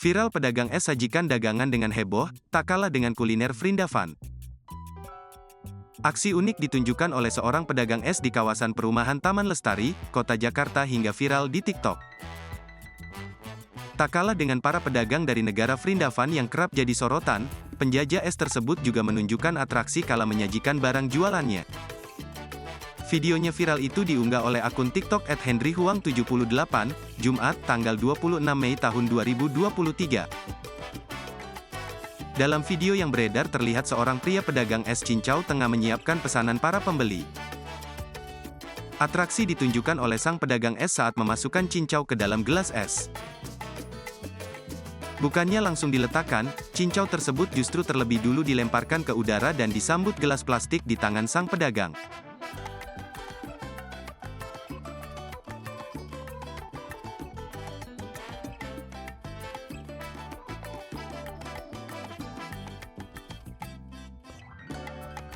Viral pedagang es sajikan dagangan dengan heboh, tak kalah dengan kuliner Vrindavan. Aksi unik ditunjukkan oleh seorang pedagang es di kawasan perumahan Taman Lestari, Kota Jakarta hingga viral di TikTok. Tak kalah dengan para pedagang dari negara Vrindavan yang kerap jadi sorotan, penjajah es tersebut juga menunjukkan atraksi kala menyajikan barang jualannya. Videonya viral itu diunggah oleh akun TikTok @henryhuang78, Jumat, tanggal 26 Mei tahun 2023. Dalam video yang beredar terlihat seorang pria pedagang es cincau tengah menyiapkan pesanan para pembeli. Atraksi ditunjukkan oleh sang pedagang es saat memasukkan cincau ke dalam gelas es. Bukannya langsung diletakkan, cincau tersebut justru terlebih dulu dilemparkan ke udara dan disambut gelas plastik di tangan sang pedagang.